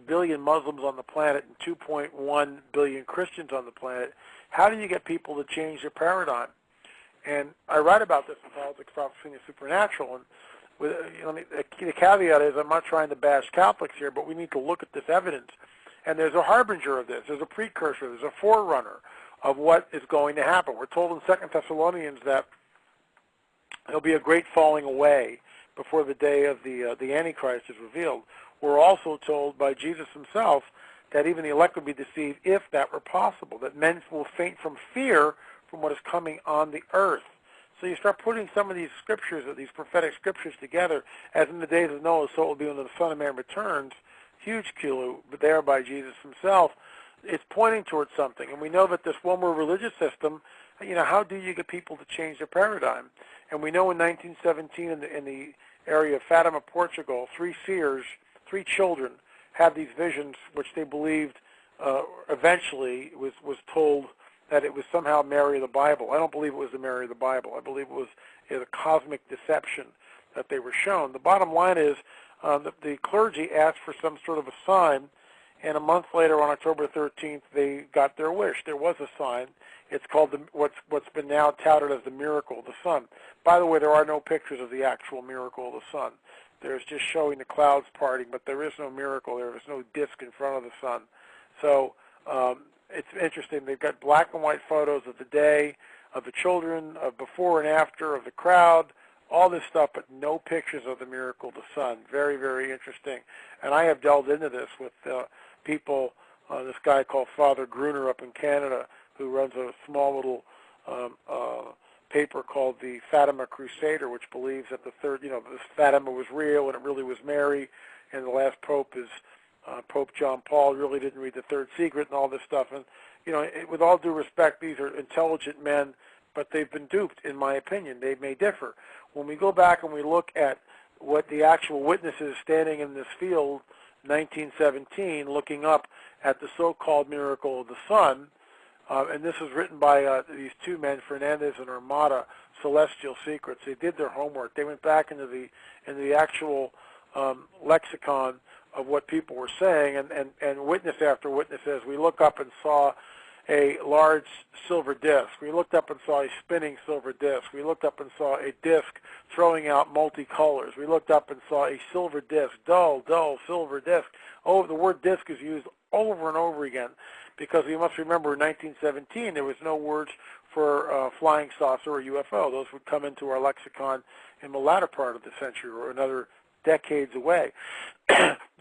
billion Muslims on the planet and 2.1 billion Christians on the planet. How do you get people to change their paradigm? And I write about this in Politics, Prophecy, and the Supernatural. And with, the caveat is I'm not trying to bash Catholics here, but we need to look at this evidence. And there's a harbinger of this. There's a precursor. There's a forerunner of what is going to happen. We're told in 2 Thessalonians that there'll be a great falling away before the day of the Antichrist is revealed. We're also told by Jesus himself that even the elect would be deceived if that were possible, that men will faint from fear from what is coming on the earth. So you start putting some of these scriptures, these prophetic scriptures together, as in the days of Noah, so it will be when the Son of Man returns, huge clue, but there by Jesus himself. It's pointing towards something. And we know that this one world religious system, how do you get people to change their paradigm? And we know in 1917 in the area of Fatima, Portugal, 3 seers, 3 children, had these visions which they believed eventually was told that it was somehow Mary of the Bible. I don't believe it was the Mary of the Bible. I believe it was a cosmic deception that they were shown. The bottom line is that the clergy asked for some sort of a sign, and a month later, on October 13th, they got their wish. There was a sign. It's called what's been now touted as the miracle of the sun. By the way, there are no pictures of the actual miracle of the sun. There's just showing the clouds parting, but there is no miracle. There is no disk in front of the sun. So it's interesting. They've got black and white photos of the day, of the children, of before and after, of the crowd, all this stuff, but no pictures of the miracle of the sun. Very, very interesting. And I have delved into this with people, this guy called Father Gruner up in Canada, who runs a small little paper called the Fatima Crusader, which believes that this Fatima was real and it really was Mary, and the last pope is Pope John Paul. Really didn't read the Third Secret and all this stuff. And with all due respect, these are intelligent men, but they've been duped, in my opinion. They may differ. When we go back and we look at what the actual witnesses standing in this field, 1917, looking up at the so-called miracle of the sun, and this was written by these 2 men, Fernandez and Armada, Celestial Secrets. They did their homework. They went back into the actual lexicon of what people were saying, and witness after witness says, we look up and saw a large silver disc. We looked up and saw a spinning silver disc. We looked up and saw a disc throwing out multicolors. We looked up and saw a silver disc, dull silver disc. Oh, the word disc is used over and over again, because we must remember in 1917 there was no words for flying saucer or UFO. Those would come into our lexicon in the latter part of the century or another decades away.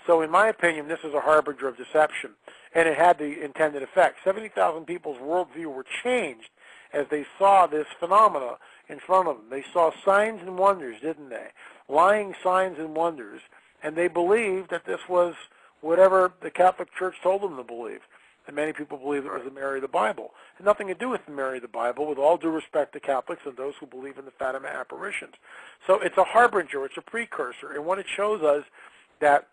So in my opinion, this is a harbinger of deception, and it had the intended effect. 70,000 people's worldview were changed as they saw this phenomena in front of them. They saw signs and wonders, didn't they? Lying signs and wonders, and they believed that this was whatever the Catholic Church told them to believe. And many people believe it was the Mary of the Bible. It had nothing to do with the Mary of the Bible, with all due respect to Catholics and those who believe in the Fatima apparitions. So it's a harbinger, it's a precursor, and what it shows us that,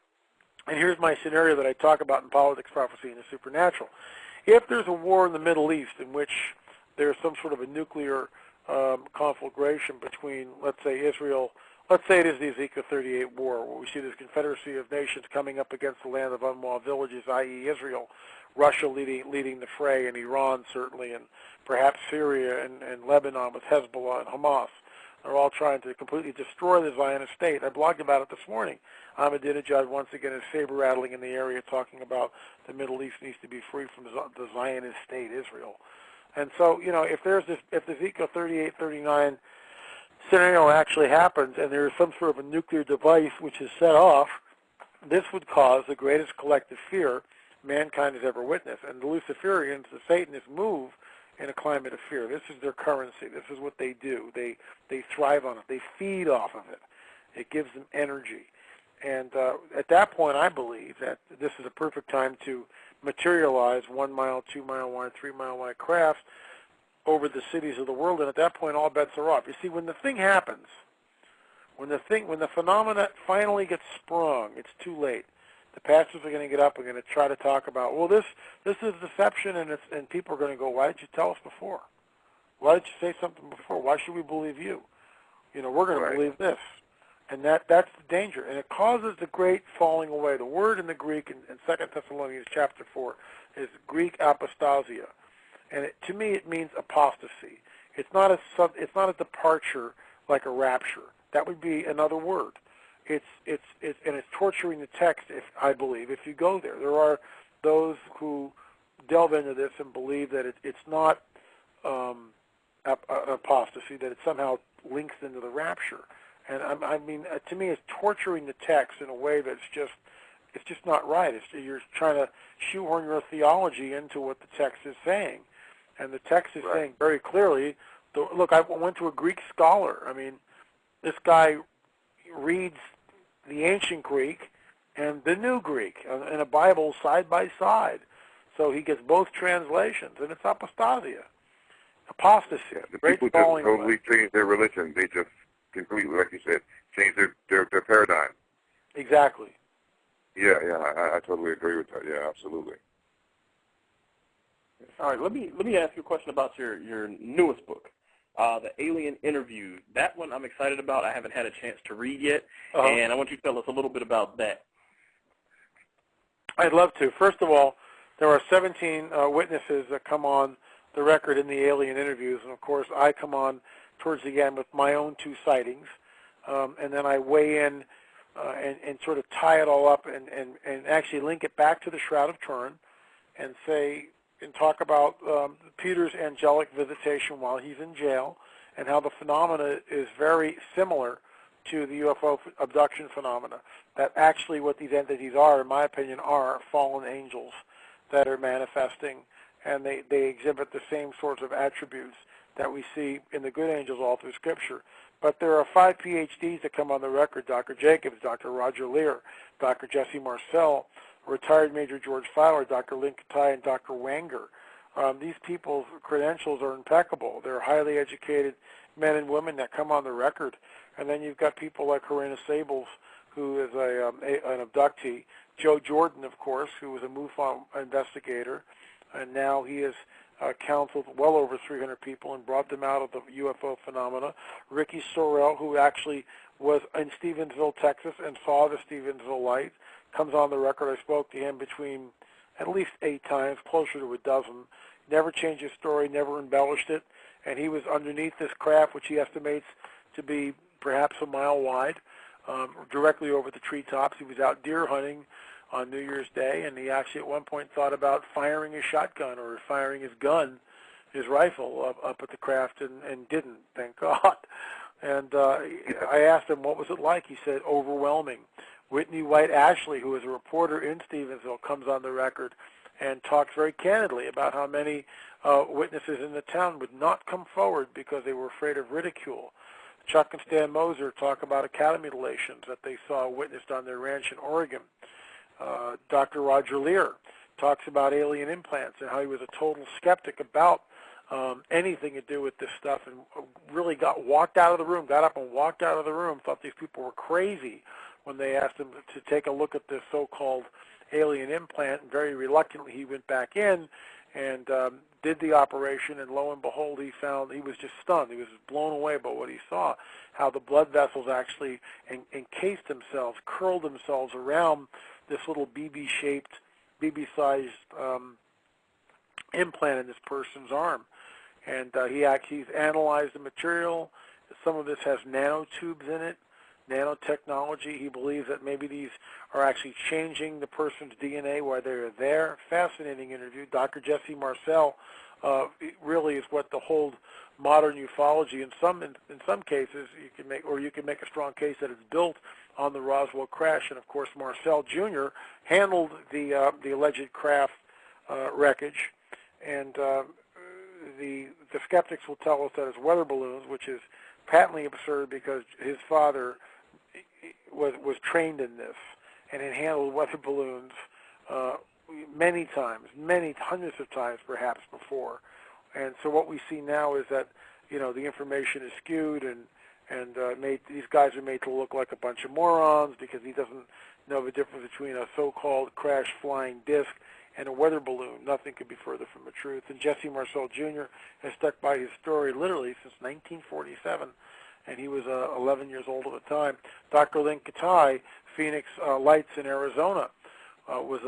and here's my scenario that I talk about in Politics, Prophecy, and the Supernatural. If there's a war in the Middle East in which there's some sort of a nuclear conflagration between, let's say, Israel, let's say it is the Ezekiel 38 war, where we see this confederacy of nations coming up against the land of unwalled villages, i.e. Israel, Russia leading the fray, and Iran certainly, and perhaps Syria and Lebanon with Hezbollah and Hamas. They're all trying to completely destroy the Zionist state. I blogged about it this morning. Ahmadinejad once again is saber-rattling in the area, talking about the Middle East needs to be free from the Zionist state, Israel. And so, if Ezekiel 38, 39 scenario actually happens, and there is some sort of a nuclear device which is set off, this would cause the greatest collective fear mankind has ever witnessed. And the Luciferians, the Satanists, move in a climate of fear. This is their currency. This is what they do. They thrive on it. They feed off of it. It gives them energy. And at that point, I believe that this is a perfect time to materialize 1 mile, 2 mile wide, 3 mile wide crafts over the cities of the world. And at that point, all bets are off. You see, when the thing happens, when the phenomena finally gets sprung, it's too late. The pastors are going to get up and going to try to talk about, well, this is deception, and people are going to go, why did you tell us before? Why did you say something before? Why should we believe you? We're going to believe this. And that's the danger. And it causes the great falling away. The word in the Greek in 2 Thessalonians chapter 4 is Greek apostasia. And to me it means apostasy. It's not a departure like a rapture. That would be another word. It's torturing the text, I believe, if you go there. There are those who delve into this and believe that it's not apostasy, that it somehow links into the rapture. And I mean, to me, it's torturing the text in a way that's just not right. You're trying to shoehorn your theology into what the text is saying, and the text is saying very clearly. Look, I went to a Greek scholar. I mean, this guy reads the ancient Greek and the New Greek in a Bible side by side, so he gets both translations, and it's apostasia, apostasy. Yeah, the people just totally change their religion. They just completely, like you said, change their paradigm. Exactly. Yeah, I totally agree with that. Yeah, absolutely. All right, let me ask you a question about your newest book, The Alien Interview. That one I'm excited about. I haven't had a chance to read yet, and I want you to tell us a little bit about that. I'd love to. First of all, there are 17 witnesses that come on the record in the alien interviews, and of course I come on towards the end with my own 2 sightings, and then I weigh in and sort of tie it all up and actually link it back to the Shroud of Turin and say and talk about Peter's angelic visitation while he's in jail and how the phenomena is very similar to the UFO abduction phenomena, that actually what these entities are, in my opinion, are fallen angels that are manifesting, and they exhibit the same sorts of attributes that we see in the good angels all through Scripture. But there are 5 PhDs that come on the record: Dr. Jacobs, Dr. Roger Lear, Dr. Jesse Marcel, retired Major George Fowler, Dr. Lynn Katai, and Dr. Wanger. These people's credentials are impeccable. They're highly educated men and women that come on the record. And then you've got people like Karina Sables, who is an abductee. Joe Jordan, of course, who was a MUFON investigator, and now he has counseled well over 300 people and brought them out of the UFO phenomena. Ricky Sorrell, who actually was in Stevensville, Texas, and saw the Stevensville light, comes on the record. I spoke to him between at least 8 times, closer to a dozen. Never changed his story, never embellished it, and he was underneath this craft, which he estimates to be perhaps a mile wide, directly over the treetops. He was out deer hunting on New Year's Day, and he actually at one point thought about firing his shotgun or firing his gun, his rifle, up at the craft, and didn't, thank God. And I asked him, what was it like? He said, overwhelming. Whitney White Ashley, who is a reporter in Stevensville, comes on the record and talks very candidly about how many witnesses in the town would not come forward because they were afraid of ridicule. Chuck and Stan Moser talk about cattle mutilations that they saw witnessed on their ranch in Oregon. Dr. Roger Lear talks about alien implants and how he was a total skeptic about anything to do with this stuff, and really got up and walked out of the room, thought these people were crazy when they asked him to take a look at this so-called alien implant, and very reluctantly he went back in and did the operation, and lo and behold, he was just stunned. He was blown away by what he saw, how the blood vessels actually encased themselves, curled themselves around this little BB-shaped, BB-sized implant in this person's arm. And he's analyzed the material. Some of this has nanotubes in it, nanotechnology. He believes that maybe these are actually changing the person's DNA while they're there. Fascinating interview. Dr. Jesse Marcel really is what the whole modern ufology, in some cases, you can make a strong case that it's built on the Roswell crash. And of course, Marcel Jr. handled the alleged craft wreckage, and the skeptics will tell us that it's weather balloons, which is patently absurd because his father was trained in this and had handled weather balloons many times, hundreds of times perhaps before. And so what we see now is that the information is skewed, and these guys are made to look like a bunch of morons because he doesn't know the difference between a so-called crash flying disc and a weather balloon. Nothing could be further from the truth. And Jesse Marcel Jr. has stuck by his story literally since 1947, and he was 11 years old at the time. Dr. Lynn Katai, Phoenix Lights in Arizona, was